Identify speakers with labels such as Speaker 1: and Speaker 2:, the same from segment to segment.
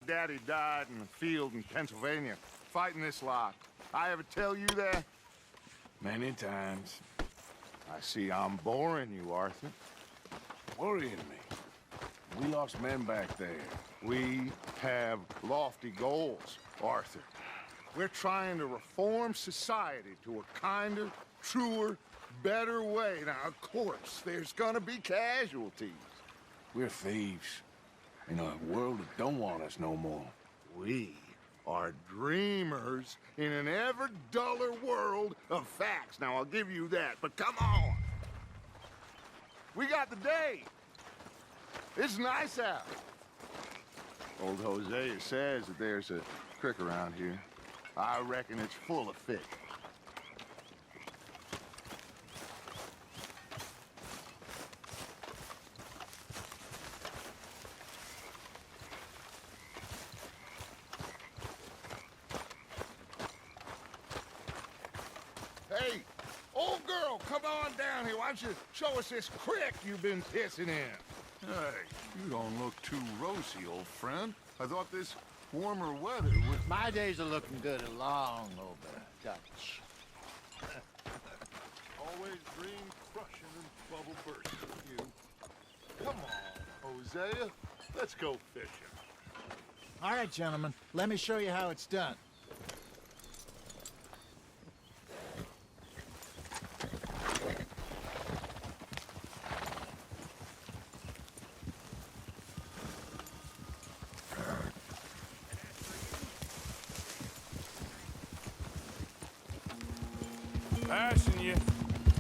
Speaker 1: daddy died in the field in Pennsylvania, fighting this lot. I ever tell you that?
Speaker 2: Many times.
Speaker 1: I see I'm boring you, Arthur.
Speaker 2: Worrying me. We lost men back there.
Speaker 1: We have lofty goals, Arthur. We're trying to reform society to a kinder, truer, better way. Now, of course, there's gonna be casualties.
Speaker 2: We're thieves. In a world that don't want us no more.
Speaker 1: We are dreamers in an ever duller world of facts. Now, I'll give you that, but come on. We got the day. It's nice out. Old Hosea says that there's a creek around here. I reckon it's full of fish. Hey, old girl, come on down here. Why don't you show us this creek you've been pissing in?
Speaker 3: Hey, you don't look too rosy, old friend. I thought this warmer weather would...
Speaker 4: My days are looking good along over Dutch.
Speaker 3: Always dream crushing and bubble bursting with you. Come on, Hosea. Let's go fishing.
Speaker 4: All right, gentlemen, let me show you how it's done.
Speaker 2: Passing you.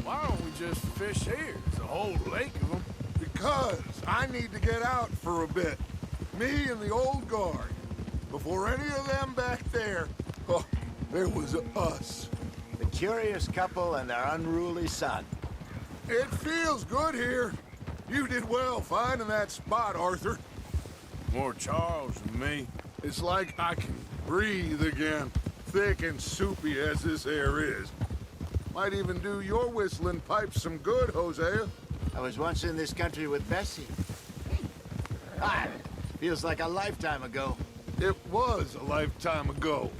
Speaker 2: Why don't we just fish here? There's a whole lake of them.
Speaker 3: Because I need to get out for a bit. Me and the old guard. Before any of them back there, oh, there was us.
Speaker 4: The curious couple and their unruly son.
Speaker 3: It feels good here. You did well finding that spot, Arthur.
Speaker 2: More Charles than me.
Speaker 3: It's like I can breathe again, thick and soupy as this air is. Might even do your whistling pipes some good, Hosea.
Speaker 4: I was once in this country with Bessie. Ah, feels like a lifetime ago.
Speaker 3: It was a lifetime ago.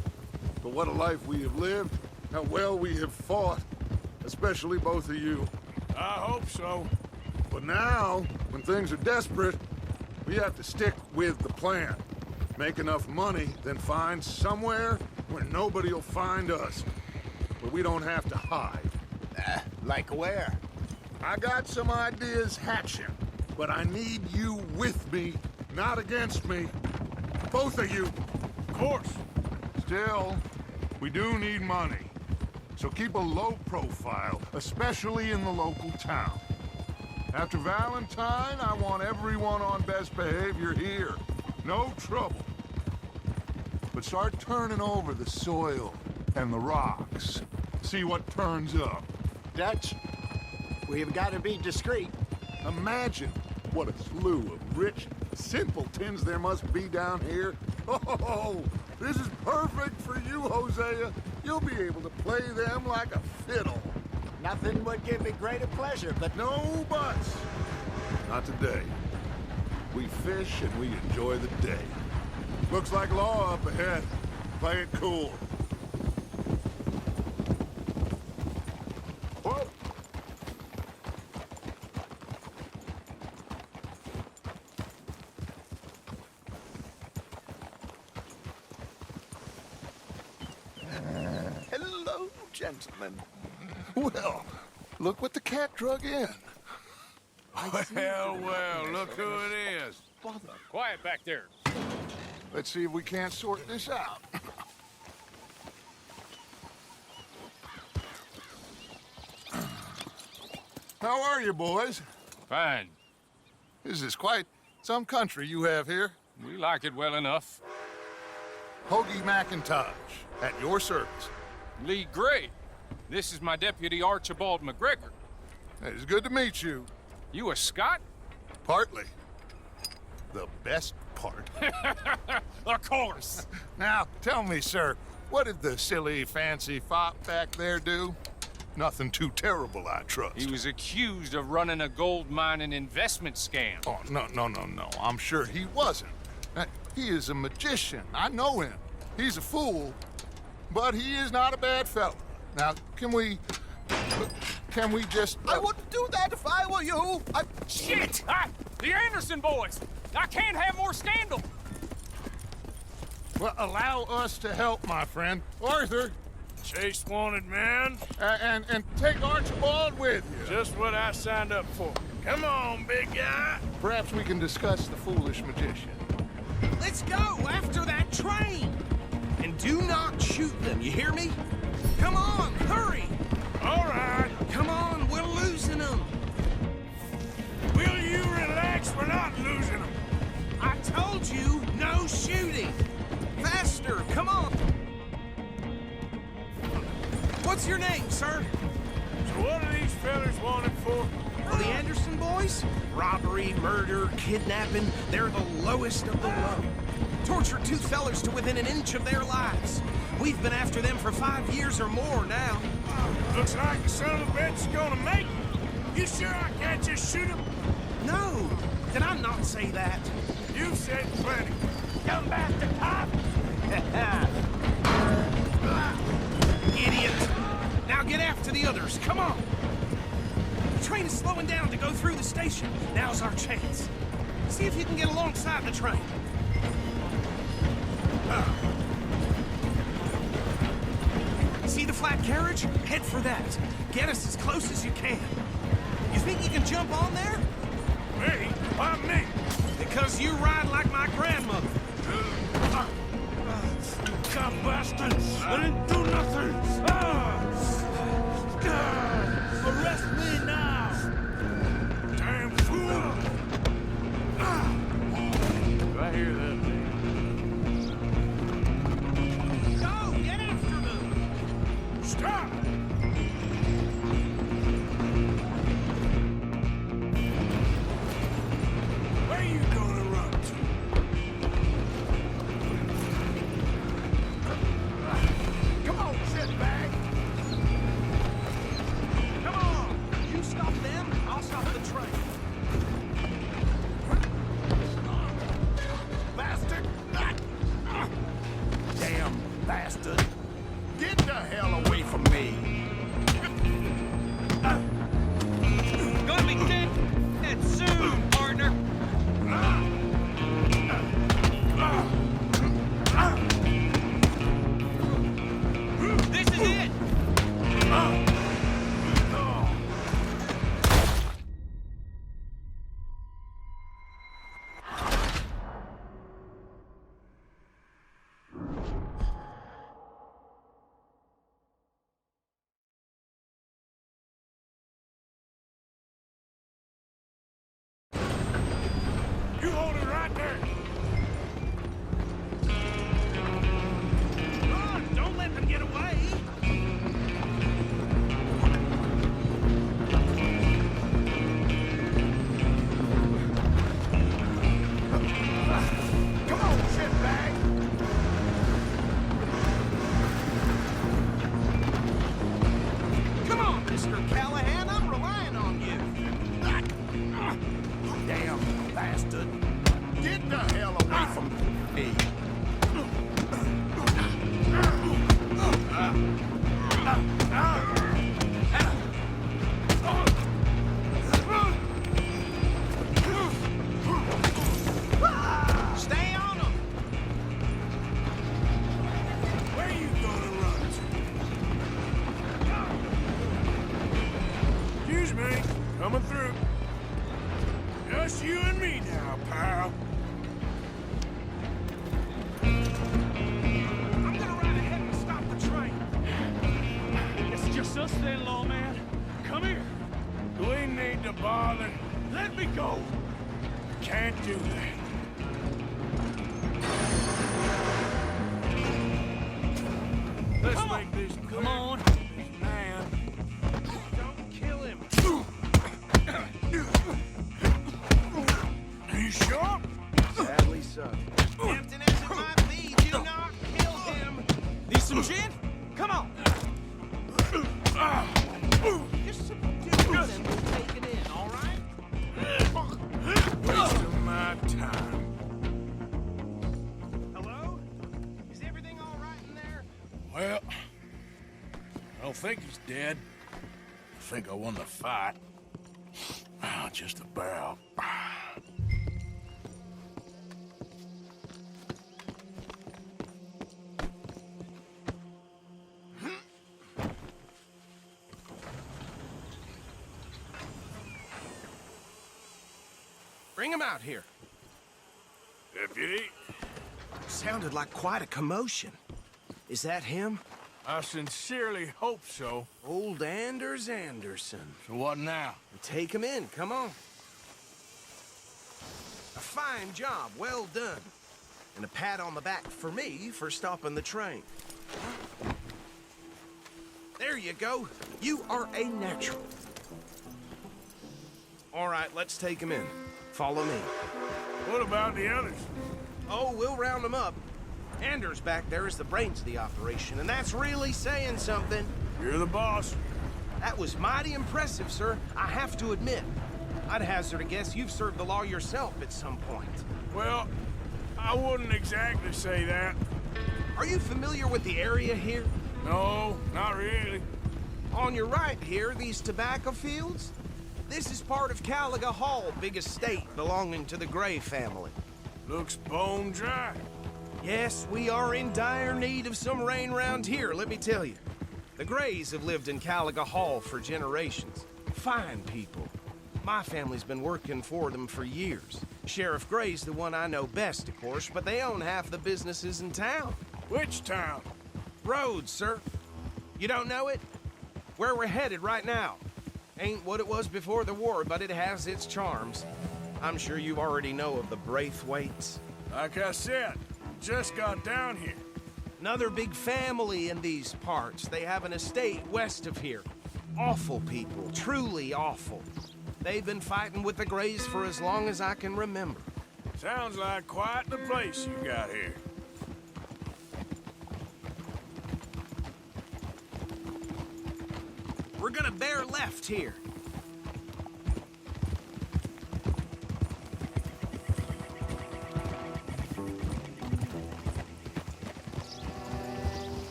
Speaker 3: But what a life we have lived, how well we have fought, especially both of you.
Speaker 2: I hope so.
Speaker 3: But now, when things are desperate, we have to stick with the plan. Make enough money, then find somewhere where nobody will find us. Where we don't have to hide.
Speaker 4: Like where?
Speaker 3: I got some ideas hatching, but I need you with me, not against me. Both of you.
Speaker 2: Of course.
Speaker 3: Still, we do need money. So keep a low profile, especially in the local town. After Valentine, I want everyone on best behavior here. No trouble. But start turning over the soil and the rocks. See what turns up.
Speaker 4: Dutch, we've got to be discreet.
Speaker 3: Imagine what a slew of rich simpletons there must be down here. Oh, this is perfect for you, Hosea. You'll be able to play them like a fiddle.
Speaker 4: Nothing would give me greater pleasure, but
Speaker 3: No buts. Not today. We fish and we enjoy the day. Looks like law up ahead. Play it cool. Whoa.
Speaker 1: Hello, gentlemen.
Speaker 3: Well, look what the cat drug in.
Speaker 2: Well, look who it is.
Speaker 5: Quiet back there.
Speaker 3: Let's see if we can't sort this out. How are you, boys?
Speaker 5: Fine.
Speaker 3: This is quite some country you have here.
Speaker 5: We like it well enough.
Speaker 3: Hoagie McIntosh, at your service.
Speaker 5: Lee Gray. This is my deputy Archibald McGregor.
Speaker 3: It's good to meet you.
Speaker 5: You a Scot?
Speaker 3: Partly. The best part.
Speaker 5: Of course.
Speaker 3: Now, tell me, sir, what did the silly, fancy fop back there do? Nothing too terrible, I trust.
Speaker 5: He was accused of running a gold mining investment scam.
Speaker 3: Oh, no. I'm sure he wasn't. He is a magician. I know him. He's a fool, but he is not a bad fellow. Now, can we just...
Speaker 6: I wouldn't do that if I were you.
Speaker 5: Shit! The Anderson boys! I can't have more scandal!
Speaker 3: Well, allow us to help, my friend. Arthur,
Speaker 2: Chase wanted man.
Speaker 3: and take Archibald with you.
Speaker 2: Just what I signed up for. Come on, big guy.
Speaker 3: Perhaps we can discuss the foolish magician.
Speaker 6: Let's go after that train. And do not shoot them, you hear me? Come on, hurry.
Speaker 2: All right.
Speaker 6: Come on, we're losing them.
Speaker 2: Will you relax? We're not losing them.
Speaker 6: I told you, no shooting. Faster, come on. What's your name, sir?
Speaker 2: So what are these fellas wanted for?
Speaker 6: Well, the Anderson boys? Robbery, murder, kidnapping. They're the lowest of the low. Tortured two fellers to within an inch of their lives. We've been after them for 5 years or more now.
Speaker 2: Looks like the son of a bitch is gonna make it. You sure I can't just shoot him?
Speaker 6: No, did I not say that?
Speaker 2: You said plenty.
Speaker 6: Come back to cop! Idiot! Now get after the others, come on! The train is slowing down to go through the station. Now's our chance. See if you can get alongside the train. See the flat carriage? Head for that. Get us as close as you can. You think you can jump on there?
Speaker 2: Me? Why me?
Speaker 6: Because you ride like my grandmother.
Speaker 2: Come bastards! I didn't do nothing! Arrest me now! Damn fool! Do I hear that?
Speaker 6: Go! Get after them!
Speaker 2: Stop! Where you gonna run to?
Speaker 1: Come on, shitbag!
Speaker 6: Come on! You stop them, I'll stop the train.
Speaker 1: Bastard! Damn bastard! Get the hell away from me!
Speaker 6: Gonna be dead soon, partner. This is it.
Speaker 2: You hold it right there!
Speaker 6: Run! Don't let them get away.
Speaker 1: Come on, shitbag!
Speaker 6: Come on, Mr. Callahan, I'm relying on you.
Speaker 1: Damn bastard! Get the hell away from me!
Speaker 6: Stay on them.
Speaker 2: Where you gonna run to? Excuse me, coming through. Just you and me now, pal.
Speaker 6: I'm gonna ride ahead and stop the train.
Speaker 2: It's just us then, lawman. Come here. We need to bother. Let me go. Can't do that. Let's make this clear.
Speaker 6: Come on.
Speaker 2: This man.
Speaker 6: Don't kill him.
Speaker 2: You sure?
Speaker 4: Sadly so.
Speaker 6: Tempting as it might be, do not kill him. Need some gin? Come on. Just subdue it and we'll take it in, all right?
Speaker 2: Waste of my time. Well, I don't think he's dead. I think I won the fight. Ah, just about.
Speaker 6: Bring him out here.
Speaker 2: Deputy,
Speaker 6: Sounded like quite a commotion. Is that him?
Speaker 2: I sincerely hope so.
Speaker 6: Old Anders Anderson.
Speaker 2: So what now?
Speaker 6: Take him in, come on. A fine job, well done. And a pat on the back for me for stopping the train. There you go. You are a natural. All right, let's take him in. Follow me.
Speaker 2: What about the others?
Speaker 6: Oh, we'll round them up. Anders back there is the brains of the operation, and that's really saying something.
Speaker 2: You're the boss.
Speaker 6: That was mighty impressive, sir. I have to admit. I'd hazard a guess you've served the law yourself at some point.
Speaker 2: Well, I wouldn't exactly say that.
Speaker 6: Are you familiar with the area here?
Speaker 2: No, not really.
Speaker 6: On your right here, these tobacco fields? This is part of Caliga Hall, big estate belonging to the Gray family.
Speaker 2: Looks bone dry.
Speaker 6: Yes, we are in dire need of some rain round here, let me tell you. The Grays have lived in Caliga Hall for generations. Fine people. My family's been working for them for years. Sheriff Gray's the one I know best, of course, but they own half the businesses in town.
Speaker 2: Which town?
Speaker 6: Rhodes, sir. You don't know it? Where we're headed right now. Ain't what it was before the war, but it has its charms. I'm sure you already know of the Braithwaites.
Speaker 2: Like I said, just got down here.
Speaker 6: Another big family in these parts. They have an estate west of here. Awful people, truly awful. They've been fighting with the Grays for as long as I can remember.
Speaker 2: Sounds like quite the place you got here.
Speaker 6: We're gonna bear left here.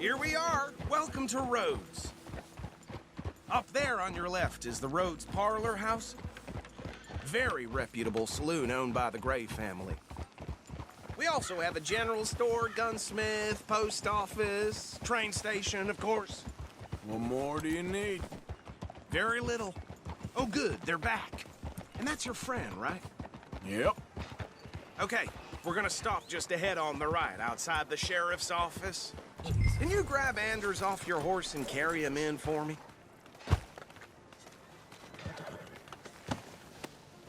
Speaker 6: Here we are. Welcome to Rhodes. Up there on your left is the Rhodes Parlor House. Very reputable saloon owned by the Gray family. We also have a general store, gunsmith, post office, train station, of course.
Speaker 2: What more do you need?
Speaker 6: Very little. Oh, good, they're back. And that's your friend, right?
Speaker 2: Yep.
Speaker 6: Okay, we're gonna stop just ahead on the right, outside the sheriff's office. Can you grab Anders off your horse and carry him in for me?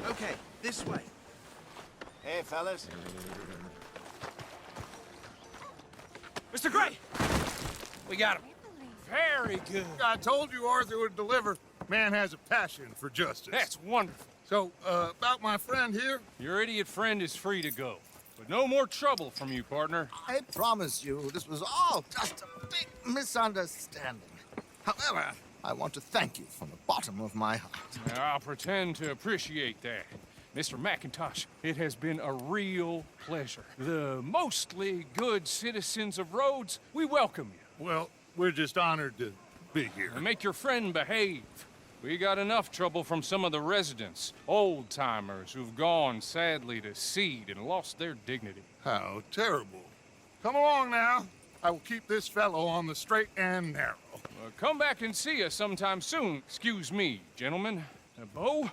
Speaker 6: Okay, this way.
Speaker 4: Hey, fellas.
Speaker 5: Mr. Gray! We got him. Very good.
Speaker 3: I told you Arthur would deliver. Man has a passion for justice.
Speaker 5: That's wonderful.
Speaker 3: So, about my friend here?
Speaker 5: Your idiot friend is free to go. But no more trouble from you, partner.
Speaker 1: I promise you, this was all just a big misunderstanding. However, I want to thank you from the bottom of my heart.
Speaker 5: I'll pretend to appreciate that. Mr. McIntosh, it has been a real pleasure. The mostly good citizens of Rhodes, we welcome you.
Speaker 3: Well, we're just honored to be here.
Speaker 5: And make your friend behave. We got enough trouble from some of the residents, old-timers who've gone, sadly, to seed and lost their dignity.
Speaker 3: How terrible. Come along now. I will keep this fellow on the straight and narrow.
Speaker 5: Come back and see us sometime soon. Excuse me, gentlemen. Bo,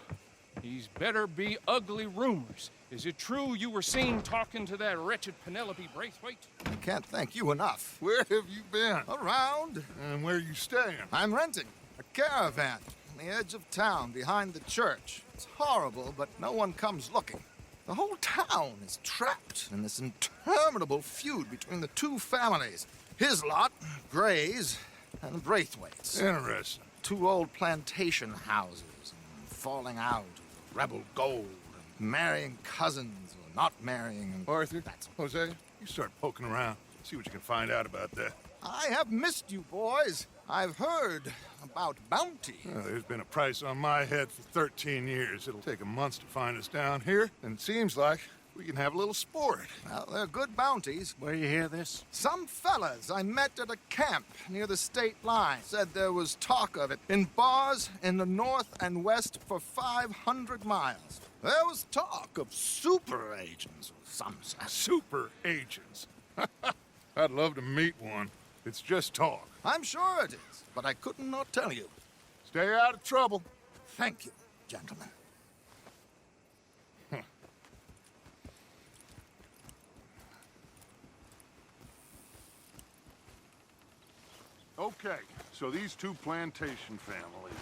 Speaker 5: these better be ugly rumors. Is it true you were seen talking to that wretched Penelope Braithwaite?
Speaker 1: I can't thank you enough.
Speaker 3: Where have you been?
Speaker 1: Around,
Speaker 3: And where you staying?
Speaker 1: I'm renting a caravan on the edge of town behind the church. It's horrible, but no one comes looking. The whole town is trapped in this interminable feud between the two families. His lot, Gray's, and the Braithwaites.
Speaker 3: Interesting.
Speaker 1: Two old plantation houses, and falling out, rebel gold, and marrying cousins or not marrying. And
Speaker 3: Arthur,
Speaker 1: That's
Speaker 3: Jose, you start poking around. See what you can find out about that.
Speaker 7: I have missed you, boys. I've heard about bounty.
Speaker 3: There's been a price on my head for 13 years. It'll take 'em months to find us down here, and it seems like we can have a little sport.
Speaker 7: Well, they're good bounties.
Speaker 6: Where you hear this?
Speaker 7: Some fellas I met at a camp near the state line said there was talk of it in bars in the north and west for 500 miles. There was talk of super agents or some such.
Speaker 3: Super agents. I'd love to meet one. It's just talk.
Speaker 7: I'm sure it is, but I couldn't not tell you.
Speaker 3: Stay out of trouble.
Speaker 7: Thank you, gentlemen.
Speaker 3: Okay, so these two plantation families.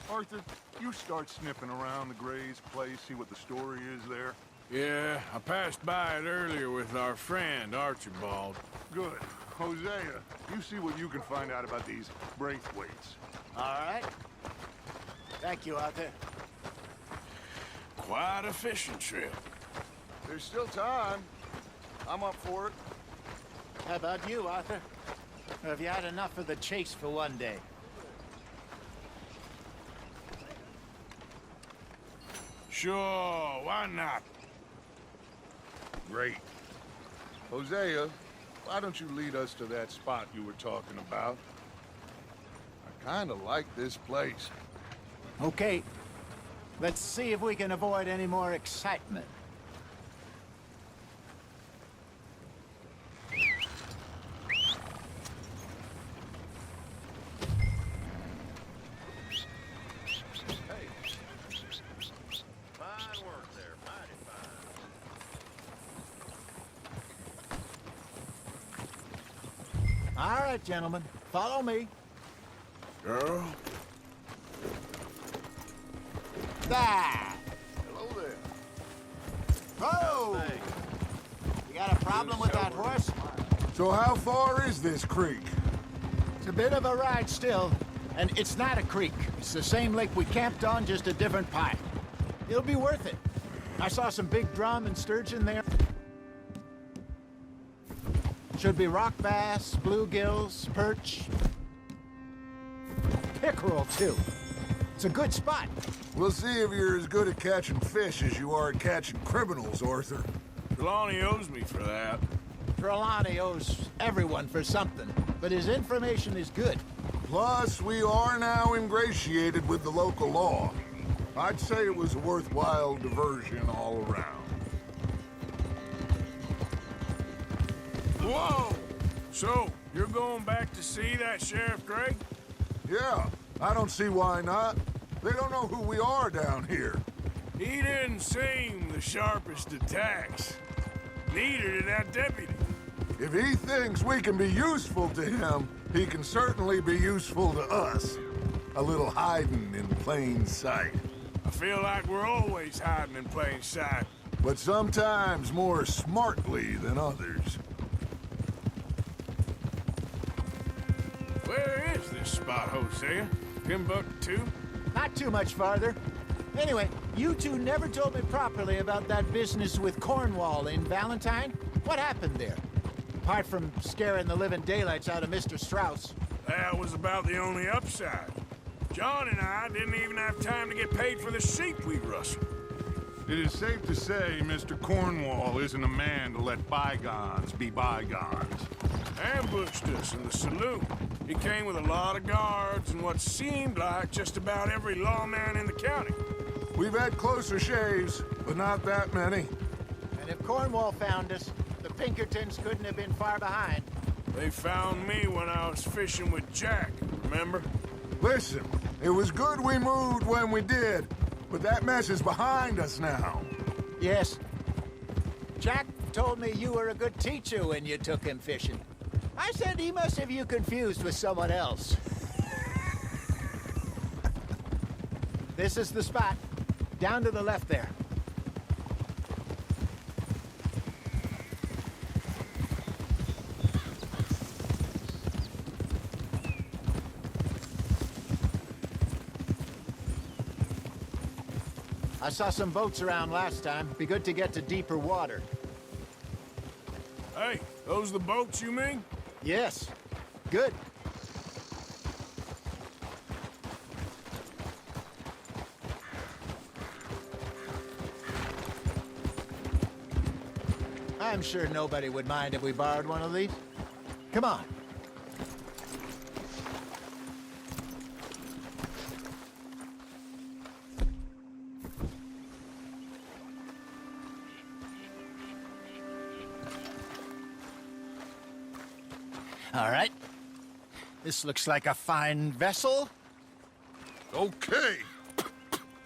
Speaker 3: Arthur, you start sniffing around the Gray's place, see what the story is there.
Speaker 2: Yeah, I passed by it earlier with our friend, Archibald.
Speaker 3: Good. Hosea, you see what you can find out about these Braithwaites.
Speaker 4: All right. Thank you, Arthur.
Speaker 2: Quite a fishing trip.
Speaker 1: There's still time. I'm up for it.
Speaker 4: How about you, Arthur? Or have you had enough of the chase for one day?
Speaker 2: Sure, why not?
Speaker 3: Great. Hosea, why don't you lead us to that spot you were talking about? I kind of like this place.
Speaker 4: Okay. Let's see if we can avoid any more excitement. All right, gentlemen, follow me.
Speaker 2: Girl?
Speaker 4: That.
Speaker 1: Hello there.
Speaker 4: Whoa! You got a problem with that horse?
Speaker 3: So how far is this creek?
Speaker 4: It's a bit of a ride still, and it's not a creek. It's the same lake we camped on, just a different pipe. It'll be worth it. I saw some big drum and sturgeon there. Should be rock bass, bluegills, perch, pickerel too. It's a good spot.
Speaker 3: We'll see if you're as good at catching fish as you are at catching criminals, Arthur.
Speaker 2: Trelawney owes me for that.
Speaker 4: Trelawney owes everyone for something, but his information is good.
Speaker 3: Plus, we are now ingratiated with the local law. I'd say it was a worthwhile diversion all around.
Speaker 2: Whoa! So, you're going back to see that Sheriff Gray?
Speaker 3: Yeah, I don't see why not. They don't know who we are down here.
Speaker 2: He didn't seem the sharpest attacks. Neither did that deputy.
Speaker 3: If he thinks we can be useful to him, he can certainly be useful to us. A little hiding in plain sight.
Speaker 2: I feel like we're always hiding in plain sight.
Speaker 3: But sometimes more smartly than others.
Speaker 2: Where is this spot, Hosea? Timbuktu?
Speaker 4: Not too much farther. Anyway, you two never told me properly about that business with Cornwall in Valentine. What happened there? Apart from scaring the living daylights out of Mr. Strauss.
Speaker 2: That was about the only upside. John and I didn't even have time to get paid for the sheep we rustled.
Speaker 3: It is safe to say Mr. Cornwall isn't a man to let bygones be bygones.
Speaker 2: Ambushed us in the saloon. He came with a lot of guards and what seemed like just about every lawman in the county.
Speaker 3: We've had closer shaves, but not that many.
Speaker 4: And if Cornwall found us, the Pinkertons couldn't have been far behind.
Speaker 2: They found me when I was fishing with Jack, remember?
Speaker 3: Listen, it was good we moved when we did, but that mess is behind us now.
Speaker 4: Yes. Jack told me you were a good teacher when you took him fishing. I said he must have you confused with someone else. This is the spot. Down to the left there. I saw some boats around last time. Be good to get to deeper water.
Speaker 2: Hey, those the boats you mean?
Speaker 4: Yes. Good. I'm sure nobody would mind if we borrowed one of these. Come on. All right. This looks like a fine vessel.
Speaker 3: Okay.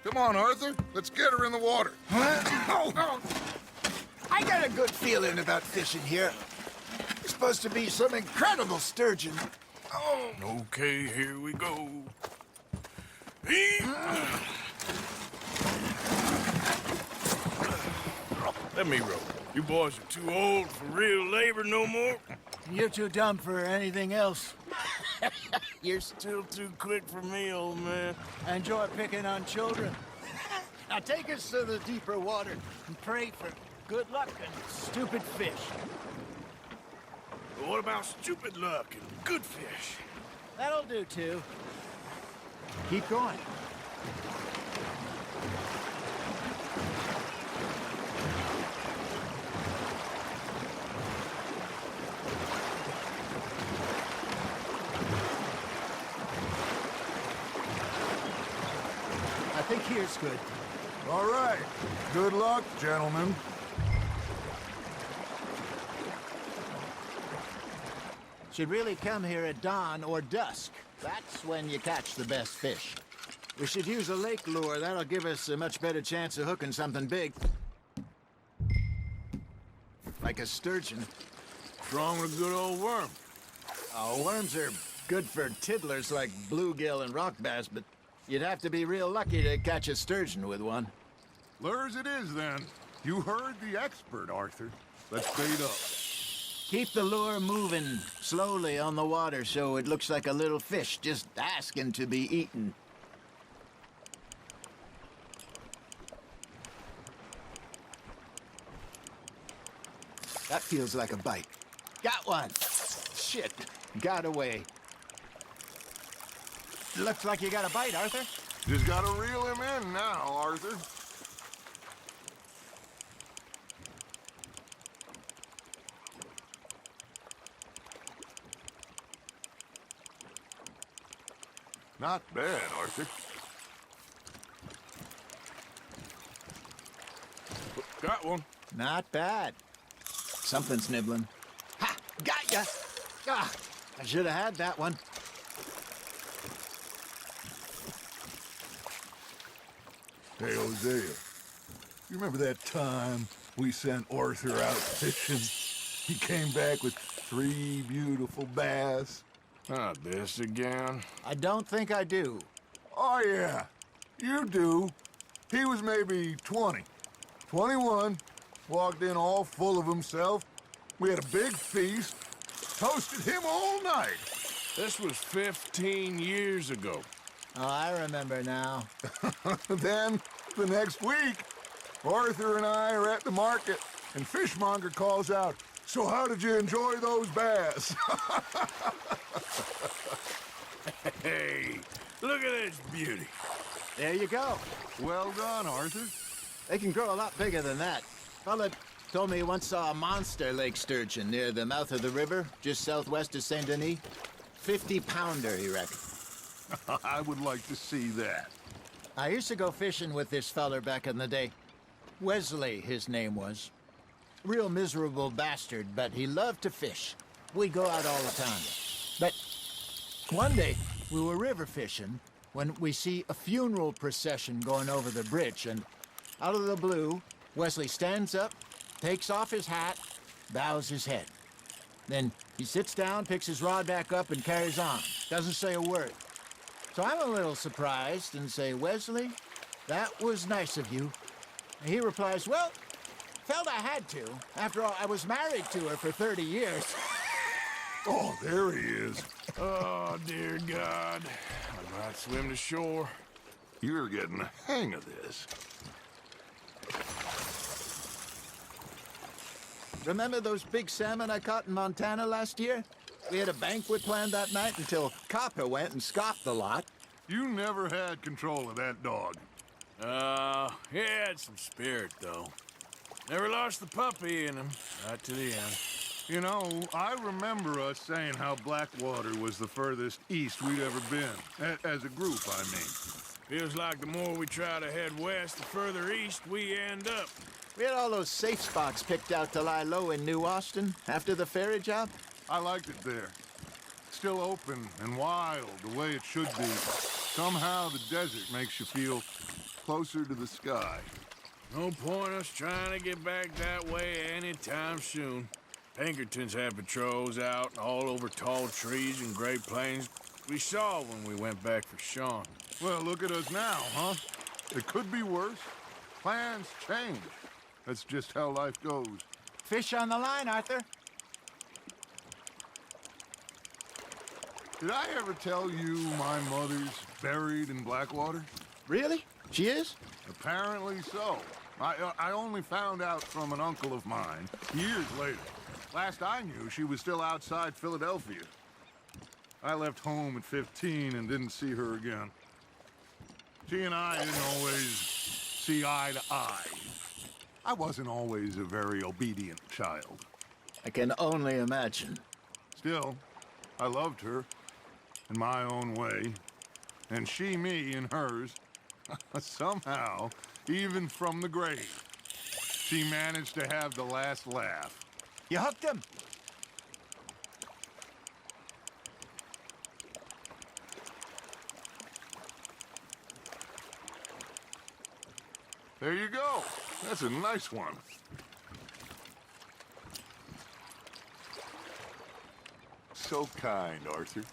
Speaker 3: Come on, Arthur. Let's get her in the water.
Speaker 4: Oh. I got a good feeling about fishing here. It's supposed to be some incredible sturgeon. Oh.
Speaker 2: Okay, here we go. Let me row. You boys are too old for real labor no more.
Speaker 4: You're too dumb for anything else.
Speaker 2: You're still too quick for me, old man.
Speaker 4: I enjoy picking on children. Now take us to the deeper water and pray for good luck and stupid fish.
Speaker 2: But what about stupid luck and good fish?
Speaker 4: That'll do, too. Keep going. I think here's good.
Speaker 3: All right. Good luck, gentlemen.
Speaker 4: Should really come here at dawn or dusk. That's when you catch the best fish. We should use a lake lure. That'll give us a much better chance of hooking something big. Like a sturgeon.
Speaker 2: What's wrong with a good old worm?
Speaker 4: Oh, worms are good for tiddlers like bluegill and rock bass, but you'd have to be real lucky to catch a sturgeon with one.
Speaker 3: Lures it is, then. You heard the expert, Arthur. Let's bait up.
Speaker 4: Keep the lure moving slowly on the water so it looks like a little fish just asking to be eaten. That feels like a bite. Got one. Shit. Got away. Looks like you got a bite, Arthur.
Speaker 3: Just gotta reel him in now, Arthur. Not bad, Arthur.
Speaker 2: Got one.
Speaker 4: Not bad. Something's nibbling. Ha! Got ya! Ah, I should have had that one.
Speaker 3: Hey, Hosea. You remember that time we sent Arthur out fishing? He came back with 3 beautiful bass.
Speaker 2: Not this again.
Speaker 4: I don't think I do.
Speaker 3: Oh, yeah. You do. He was maybe 20. 21. Walked in all full of himself. We had a big feast. Toasted him all night.
Speaker 2: This was 15 years ago.
Speaker 4: Oh, I remember now.
Speaker 3: Then, the next week, Arthur and I are at the market, and Fishmonger calls out, "So how did you enjoy those bass?"
Speaker 2: Hey, look at this beauty.
Speaker 4: There you go.
Speaker 3: Well done, Arthur.
Speaker 4: They can grow a lot bigger than that. Fella told me he once saw a monster lake sturgeon near the mouth of the river, just southwest of Saint Denis. 50-pounder, he reckoned.
Speaker 3: I would like to see that.
Speaker 4: I used to go fishing with this feller back in the day. Wesley, his name was. Real miserable bastard, but he loved to fish. We'd go out all the time. But one day, we were river fishing when we see a funeral procession going over the bridge, and out of the blue, Wesley stands up, takes off his hat, bows his head. Then he sits down, picks his rod back up, and carries on. Doesn't say a word. So I'm a little surprised and say, "Wesley, that was nice of you." And he replies, "Well, felt I had to. After all, I was married to her for 30 years.
Speaker 3: Oh, there he is.
Speaker 2: Oh, dear God. I might swim to shore.
Speaker 3: You're getting the hang of this.
Speaker 4: Remember those big salmon I caught in Montana last year? We had a banquet planned that night until Copper went and scoffed the lot.
Speaker 3: You never had control of that dog.
Speaker 2: He had some spirit, though. Never lost the puppy in him, right to the end.
Speaker 3: You know, I remember us saying how Blackwater was the furthest east we'd ever been. As a group, I mean.
Speaker 2: Feels like the more we try to head west, the further east we end up.
Speaker 4: We had all those safe spots picked out to lie low in New Austin after the ferry job.
Speaker 3: I liked it there. Still open and wild, the way it should be. Somehow the desert makes you feel closer to the sky.
Speaker 2: No point us trying to get back that way anytime soon. Pinkertons had patrols out all over tall trees and Great Plains. We saw when we went back for Sean.
Speaker 3: Well, look at us now, huh? It could be worse. Plans change. That's just how life goes.
Speaker 4: Fish on the line, Arthur.
Speaker 3: Did I ever tell you my mother's buried in Blackwater?
Speaker 4: Really? She is?
Speaker 3: Apparently so. I only found out from an uncle of mine years later. Last I knew, she was still outside Philadelphia. I left home at 15 and didn't see her again. She and I didn't always see eye to eye. I wasn't always a very obedient child.
Speaker 4: I can only imagine.
Speaker 3: Still, I loved her in my own way, and she me in hers. Somehow, even from the grave, she managed to have the last laugh.
Speaker 4: You hooked him.
Speaker 3: There you go. That's a nice one. So kind, Arthur.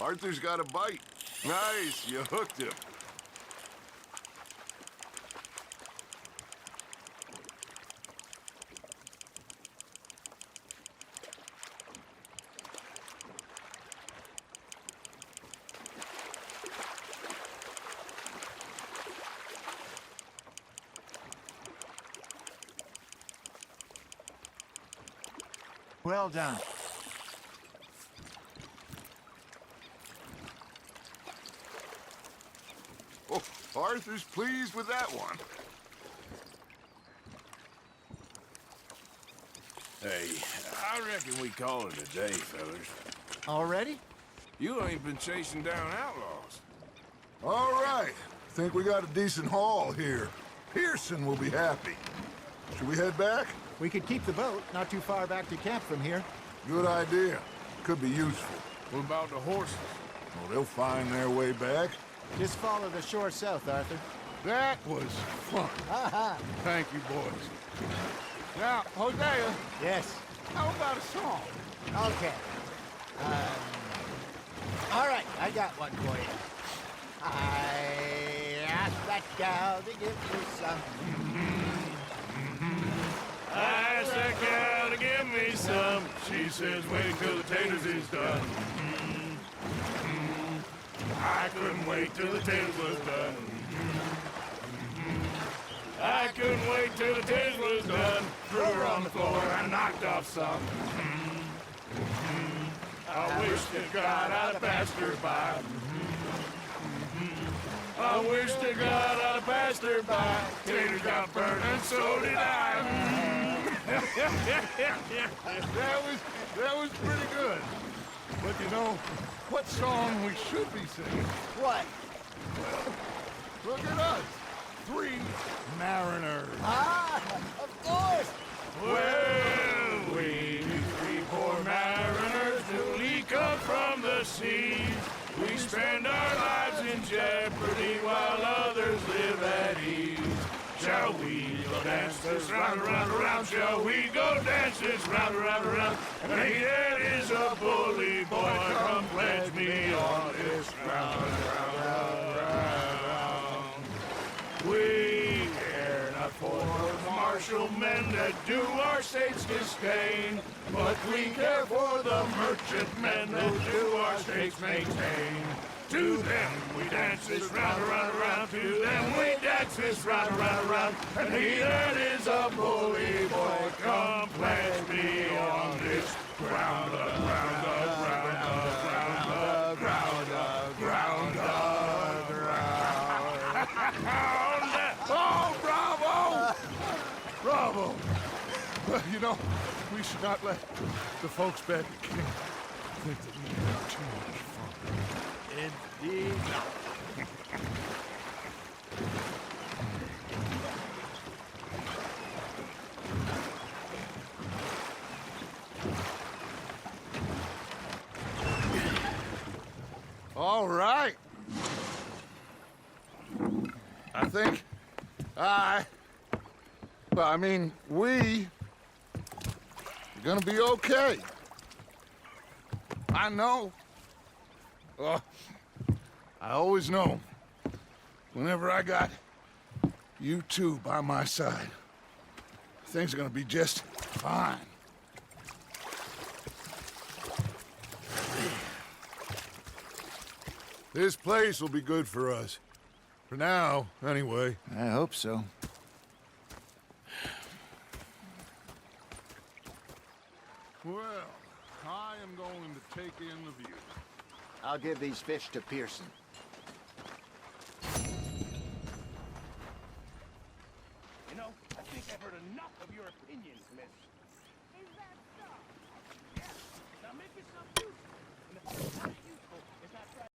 Speaker 3: Arthur's got a bite. Nice, you hooked him.
Speaker 4: Well done.
Speaker 3: Oh, Arthur's pleased with that one.
Speaker 2: Hey, I reckon we call it a day, fellas.
Speaker 4: Already?
Speaker 2: You ain't been chasing down outlaws.
Speaker 3: All right. Think we got a decent haul here. Pearson will be happy. Should we head back?
Speaker 4: We could keep the boat not too far back to camp from here.
Speaker 3: Good idea. Could be useful.
Speaker 2: What about the horses?
Speaker 3: Well, they'll find their way back.
Speaker 4: Just follow the shore south, Arthur.
Speaker 3: That was fun. Thank you, boys. Now, Hosea,
Speaker 4: Yes.
Speaker 3: how about a song?
Speaker 4: Okay. All right, I got one for you. I asked that gal to give me some.
Speaker 2: I asked that gal to give me some. She says, wait till the taters is done. I couldn't wait till the taters was done. I couldn't wait till the taters was done. Threw her on the floor and knocked off some. I wish to God I'd passed her by. I wish to God I'd have passed her by. Taters got burned and so did I.
Speaker 3: That was pretty good. But you know, what song we should be singing?
Speaker 4: What?
Speaker 3: Look at us. 3 mariners.
Speaker 4: Ah, of course.
Speaker 2: Well, we 3 poor mariners newly come from the seas. We spend our lives in jeopardy while others live at ease. Shall we go dance this round, around, around? Shall we go dance this round, around, around? And he that is a bully boy, come pledge me on this round, round, round. We care not for the martial men that do our state's disdain, but we care for the merchant men that do our state's maintain. To them we dance this round, around, around. To them we dance this round, around, around. And he that is a bully boy, come pledge me on this ground, ground, ground, ground, ground, ground, ground.
Speaker 3: Oh, bravo! Bravo! Well, you know, we should not let the folks back at camp think that we have too much fun.
Speaker 4: Indeed.
Speaker 3: All right. I think we are gonna be okay. I know. I always know. Whenever I got you two by my side, things are gonna be just fine. This place will be good for us. For now, anyway.
Speaker 4: I hope so.
Speaker 3: Well, I am going to take in the view.
Speaker 4: I'll give these fish to Pearson.
Speaker 6: You know, I think I've heard enough of your opinions, miss.
Speaker 8: Is that so?
Speaker 6: Yeah. Now make yourself useful. And if it's not useful, it's not